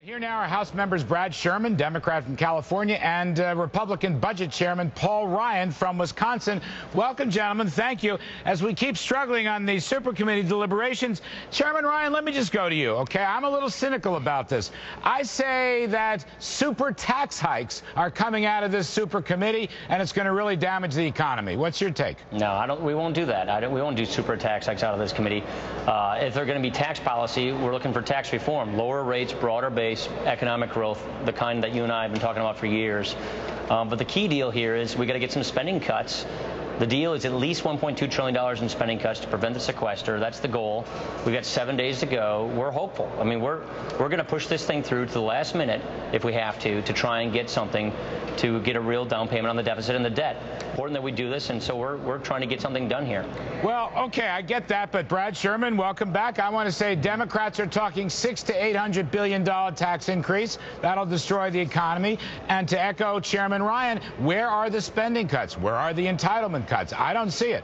Here now are House members Brad Sherman, Democrat from California, and Republican Budget Chairman Paul Ryan from Wisconsin. Welcome, gentlemen. Thank you. As we keep struggling on the super committee deliberations, Chairman Ryan, let me just go to you, okay? I'm a little cynical about this. I say that super tax hikes are coming out of this super committee, and it's going to really damage the economy. What's your take? No, we won't do that. We won't do super tax hikes out of this committee. If they're going to be tax policy, we're looking for tax reform, lower rates, broader base, economic growth, the kind that you and I have been talking about for years. But the key deal here is we got to get some spending cuts. The deal is at least $1.2 trillion in spending cuts to prevent the sequester. That's the goal. We've got 7 days to go. We're hopeful. I mean, we're going to push this thing through to the last minute if we have to try and get something to get a real down payment on the deficit and the debt. Important that we do this, and so we're trying to get something done here. Well, okay, I get that, but Brad Sherman, welcome back. I want to say Democrats are talking $600 to $800 billion tax increase. That'll destroy the economy. And to echo Chairman Ryan, where are the spending cuts? Where are the entitlement cuts? I don't see it.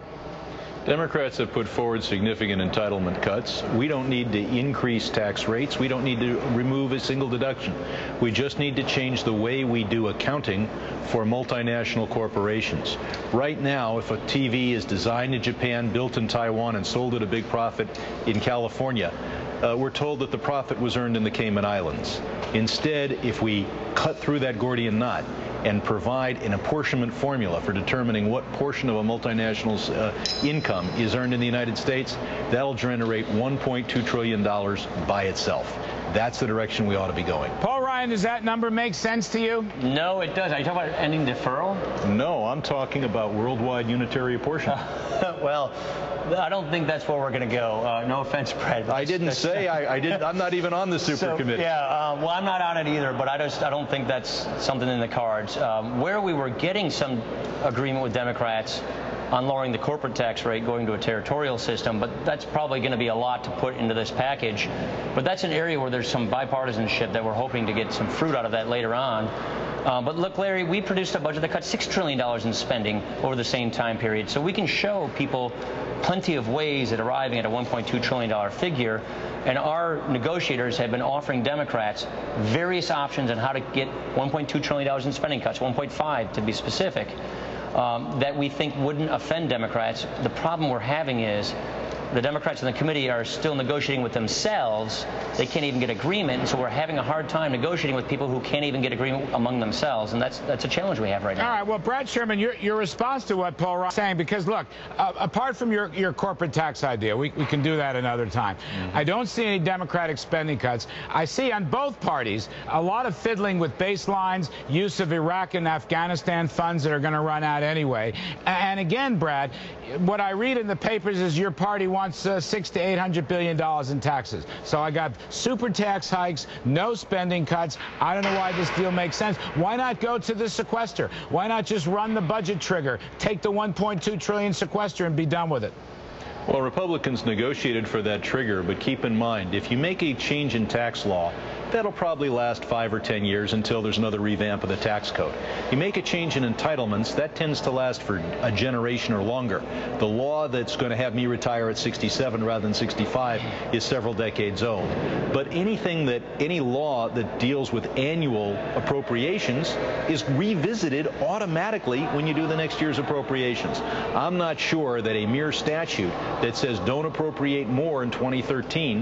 Democrats have put forward significant entitlement cuts. We don't need to increase tax rates. We don't need to remove a single deduction. We just need to change the way we do accounting for multinational corporations. Right now, if a TV is designed in Japan, built in Taiwan, and sold at a big profit in California, we're told that the profit was earned in the Cayman Islands. Instead, if we cut through that Gordian knot and provide an apportionment formula for determining what portion of a multinational's income is earned in the United States, that'll generate $1.2 trillion by itself. That's the direction we ought to be going. Paul Ryan, does that number make sense to you? No, it does. Are you talking about ending deferral? No, I'm talking about worldwide unitary apportionment. Well, I don't think that's where we're going to go. No offense, Brad. I didn't say I'm not even on the super committee. Yeah, well, I'm not on it either, but I don't think that's something in the cards. Where we were getting some agreement with Democrats on lowering the corporate tax rate, going to a territorial system, but that's probably going to be a lot to put into this package. But that's an area where there's some bipartisanship that we're hoping to get some fruit out of that later on. But look, Larry, we produced a budget that cut $6 trillion in spending over the same time period. So we can show people plenty of ways at arriving at a $1.2 trillion figure. And our negotiators have been offering Democrats various options on how to get $1.2 trillion in spending cuts, 1.5 to be specific, that we think wouldn't offend Democrats. The problem we're having is the Democrats in the committee are still negotiating with themselves. They can't even get agreement, and so we're having a hard time negotiating with people who can't even get agreement among themselves, and that's a challenge we have right now. All right, well, Brad Sherman, your response to what Paul Ryan is saying, because look, apart from your corporate tax idea, we can do that another time. I don't see any Democratic spending cuts. I see on both parties a lot of fiddling with baselines, use of Iraq and Afghanistan funds that are going to run out anyway. And again, Brad, what I read in the papers is your party wants $600 to $800 billion in taxes. So I got super tax hikes, no spending cuts. I don't know why this deal makes sense. Why not go to the sequester? Why not just run the budget trigger, take the $1.2 trillion sequester and be done with it? Well, Republicans negotiated for that trigger, but keep in mind, if you make a change in tax law, that'll probably last 5 or 10 years until there's another revamp of the tax code. You make a change in entitlements, that tends to last for a generation or longer. The law that's going to have me retire at 67 rather than 65 is several decades old. But any law that deals with annual appropriations is revisited automatically when you do the next year's appropriations. I'm not sure that a mere statute that says don't appropriate more in 2013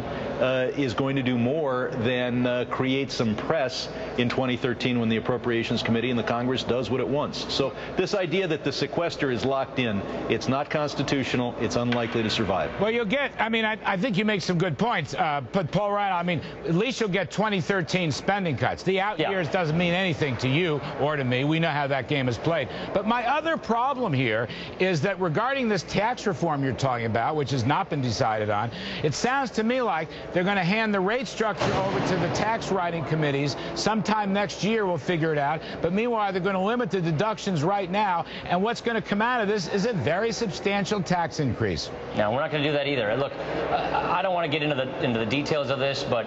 is going to do more than create some press in 2013 when the Appropriations Committee and the Congress does what it wants. So this idea that the sequester is locked in, it's not constitutional, it's unlikely to survive. Well, you'll get, I mean, I think you make some good points, but Paul Ryan, I mean, at least you'll get 2013 spending cuts. The out years doesn't mean anything to you or to me. We know how that game is played. But my other problem here is that regarding this tax reform you're talking about, which has not been decided on, it sounds to me like they're going to hand the rate structure over to the tax writing committees. Sometime next year we'll figure it out. But meanwhile, they're going to limit the deductions right now. And what's going to come out of this is a very substantial tax increase. No, we're not going to do that either. Look, I don't want to get into the details of this, but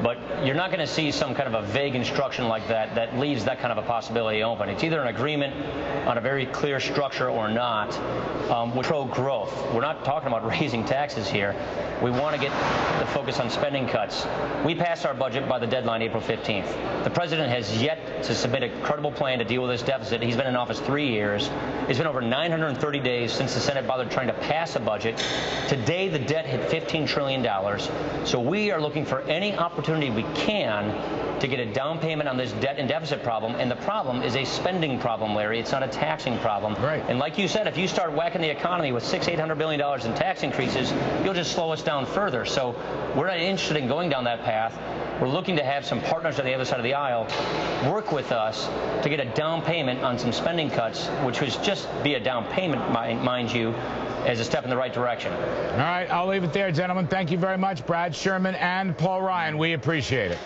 But you're not going to see some kind of a vague instruction like that that leaves that kind of a possibility open. It's either an agreement on a very clear structure or not. We're pro-growth. We're not talking about raising taxes here. We want to get the focus on spending cuts. We passed our budget by the deadline April 15th. The president has yet to submit a credible plan to deal with this deficit. He's been in office 3 years. It's been over 930 days since the Senate bothered trying to pass a budget. Today, the debt hit $15 trillion. So we are looking for any opportunity we can to get a down payment on this debt and deficit problem. And the problem is a spending problem, Larry. It's not a taxing problem. Right. And like you said, if you start whacking the economy with $600–800 billion in tax increases, you'll just slow us down further. So we're not interested in going down that path. We're looking to have some partners on the other side of the aisle work with us to get a down payment on some spending cuts, which would just be a down payment, mind you, as a step in the right direction. All right, I'll leave it there, gentlemen. Thank you very much, Brad Sherman and Paul Ryan. We appreciate it.